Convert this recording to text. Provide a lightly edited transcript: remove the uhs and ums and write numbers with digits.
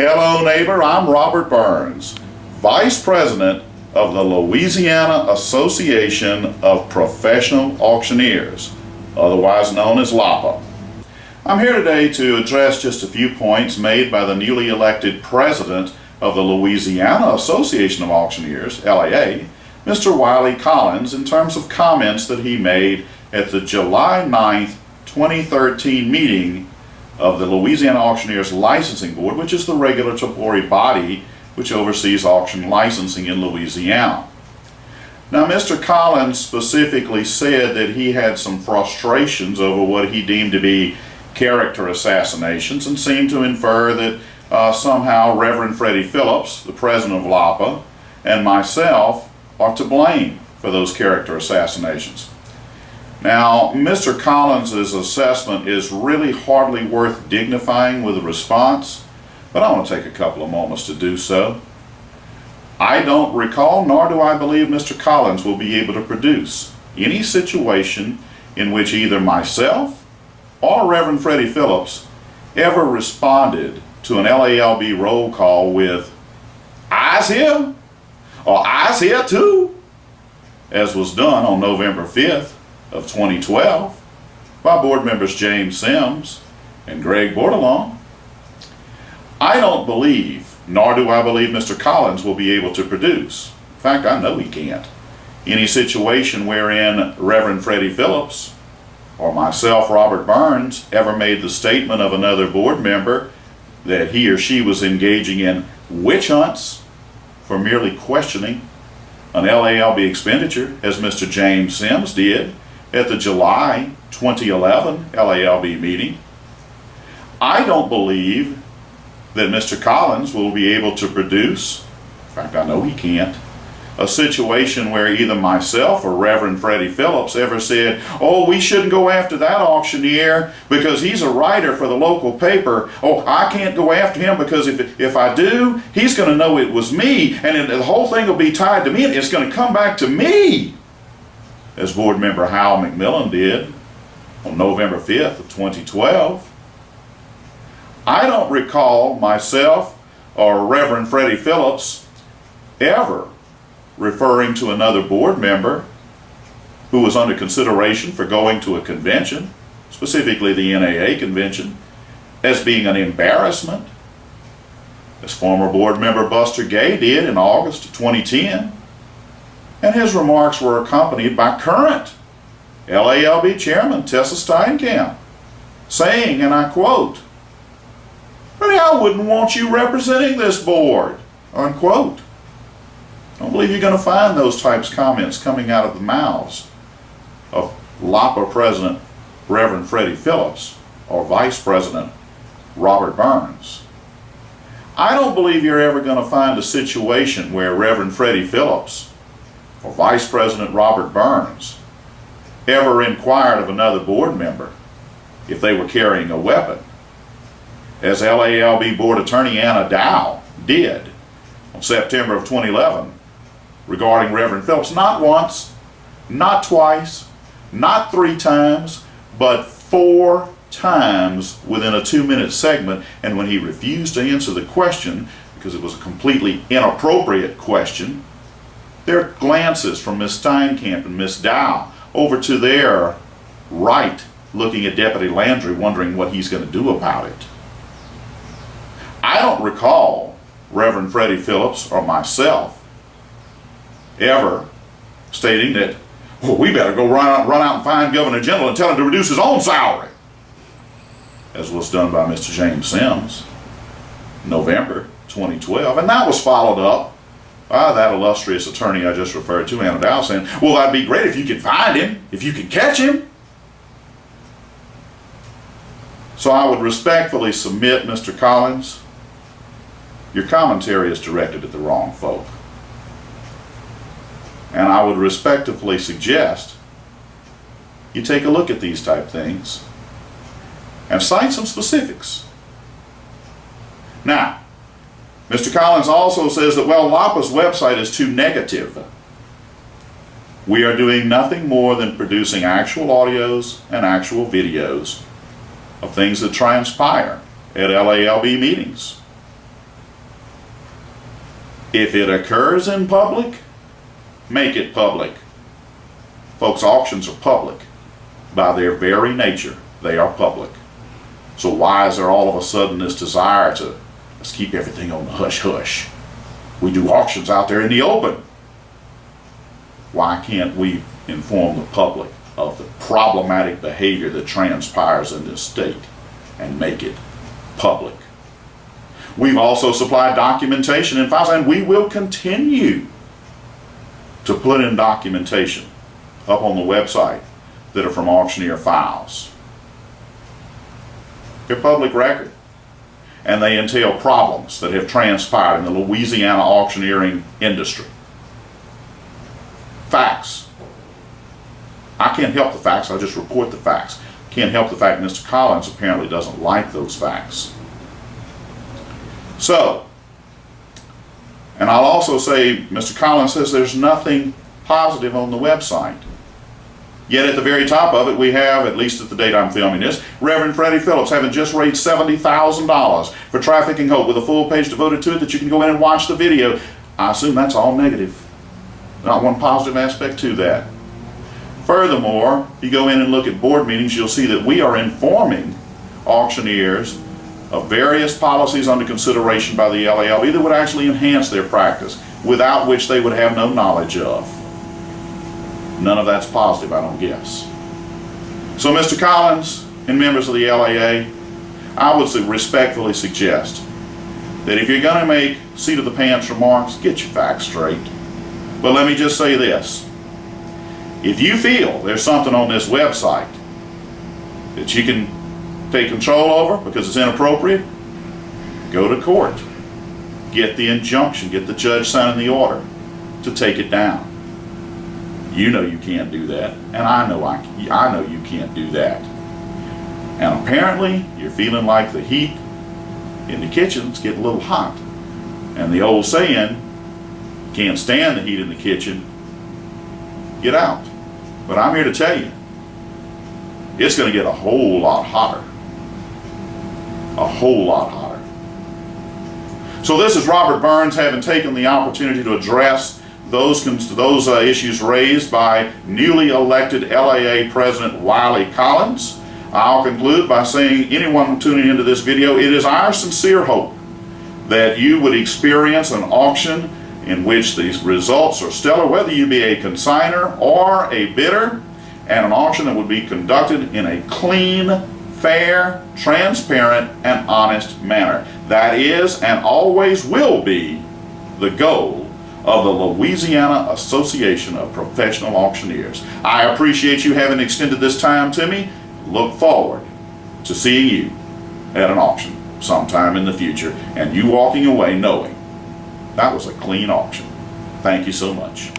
Hello neighbor, I'm Robert Burns, Vice President of the Louisiana Association of Professional Auctioneers, otherwise known as LAPA. I'm here today to address just a few points made by the newly elected President of the Louisiana Association of Auctioneers, LAA, Mr. Wiley Collins, in terms of comments that he made at the July 9th, 2013 meeting of the Louisiana Auctioneers Licensing Board, which is the regulatory body which oversees auction licensing in Louisiana. Now, Mr. Collins specifically said that he had some frustrations over what he deemed to be character assassinations, and seemed to infer that somehow Reverend Freddie Phillips, the president of LAPA, and myself are to blame for those character assassinations. Now, Mr. Collins' assessment is really hardly worth dignifying with a response, but I want to take a couple of moments to do so. I don't recall, nor do I believe Mr. Collins will be able to produce any situation in which either myself or Reverend Freddie Phillips ever responded to an LALB roll call with, "I's here," or "I's here too," as was done on November 5th of 2012 by board members James Sims and Greg Bordelon. I don't believe, nor do I believe Mr. Collins will be able to produce, in fact I know he can't, any situation wherein Reverend Freddie Phillips or myself, Robert Burns, ever made the statement of another board member that he or she was engaging in witch hunts for merely questioning an LALB expenditure, as Mr. James Sims did at the July 2011 LALB meeting. I don't believe that Mr. Collins will be able to produce, in fact I know he can't, a situation where either myself or Reverend Freddie Phillips ever said, "Oh, we shouldn't go after that auctioneer because he's a writer for the local paper. Oh, I can't go after him because if I do, he's going to know it was me, and the whole thing will be tied to me, and it's going to come back to me," as board member Hal McMillan did on November 5th of 2012. I don't recall myself or Reverend Freddie Phillips ever referring to another board member who was under consideration for going to a convention, specifically the NAA convention, as being an embarrassment, as former board member Buster Gay did in August of 2010. And his remarks were accompanied by current LALB Chairman Tessa Steinkamp saying, and I quote, "Freddie, I wouldn't want you representing this board," unquote. I don't believe you're going to find those types of comments coming out of the mouths of LAPA President Reverend Freddie Phillips or Vice President Robert Burns. I don't believe you're ever going to find a situation where Reverend Freddie Phillips or Vice President Robert Burns ever inquired of another board member if they were carrying a weapon, as LALB Board Attorney Anna Dow did on September of 2011 regarding Reverend Phillips. Not once, not twice, not 3 times, but 4 times within a 2-minute segment. And when he refused to answer the question because it was a completely inappropriate question, there are glances from Ms. Steinkamp and Ms. Dow over to their right, looking at Deputy Landry, wondering what he's going to do about it. I don't recall Reverend Freddie Phillips or myself ever stating that, "Well, we better go run out and find Governor General and tell him to reduce his own salary," as was done by Mr. James Sims in November 2012. And that was followed up by that illustrious attorney I just referred to, Anna Dow, saying, "Well, that'd be great if you could find him, if you could catch him." So I would respectfully submit, Mr. Collins, your commentary is directed at the wrong folk. And I would respectfully suggest you take a look at these type things and cite some specifics. Now, Mr. Collins also says that, well, LAPA's website is too negative. We are doing nothing more than producing actual audios and actual videos of things that transpire at LALB meetings. If it occurs in public, make it public. Folks, auctions are public. By their very nature, they are public. So why is there all of a sudden this desire to let's keep everything on the hush-hush? We do auctions out there in the open. Why can't we inform the public of the problematic behavior that transpires in this state and make it public? We've also supplied documentation and files, and we will continue to put in documentation up on the website that are from Auctioneer files. They're public record, and they entail problems that have transpired in the Louisiana auctioneering industry. Facts. I can't help the facts, I just report the facts. Can't help the fact Mr. Collins apparently doesn't like those facts. So, and I'll also say, Mr. Collins says there's nothing positive on the website. Yet at the very top of it, we have, at least at the date I'm filming this, Reverend Freddie Phillips having just raised $70,000 for Trafficking Hope, with a full page devoted to it that you can go in and watch the video. I assume that's all negative. Not one positive aspect to that. Furthermore, if you go in and look at board meetings, you'll see that we are informing auctioneers of various policies under consideration by the LALB that would actually enhance their practice, without which they would have no knowledge of. None of that's positive, I don't guess. So Mr. Collins and members of the LAA, I would respectfully suggest that if you're going to make seat-of-the-pants remarks, get your facts straight. But let me just say this. If you feel there's something on this website that you can take control over because it's inappropriate, go to court. Get the injunction, get the judge signing the order to take it down. You know you can't do that, and I know you can't do that. And apparently you're feeling like the heat in the kitchen's getting a little hot. And the old saying, can't stand the heat in the kitchen, get out. But I'm here to tell you, it's going to get a whole lot hotter. A whole lot hotter. So this is Robert Burns, having taken the opportunity to address those issues raised by newly elected LAA President Wiley Collins. I'll conclude by saying, anyone tuning into this video, it is our sincere hope that you would experience an auction in which these results are stellar, whether you be a consignor or a bidder, and an auction that would be conducted in a clean, fair, transparent, and honest manner. That is, and always will be, the goal of the Louisiana Association of Professional Auctioneers. I appreciate you having extended this time to me. Look forward to seeing you at an auction sometime in the future, and you walking away knowing that was a clean auction. Thank you so much.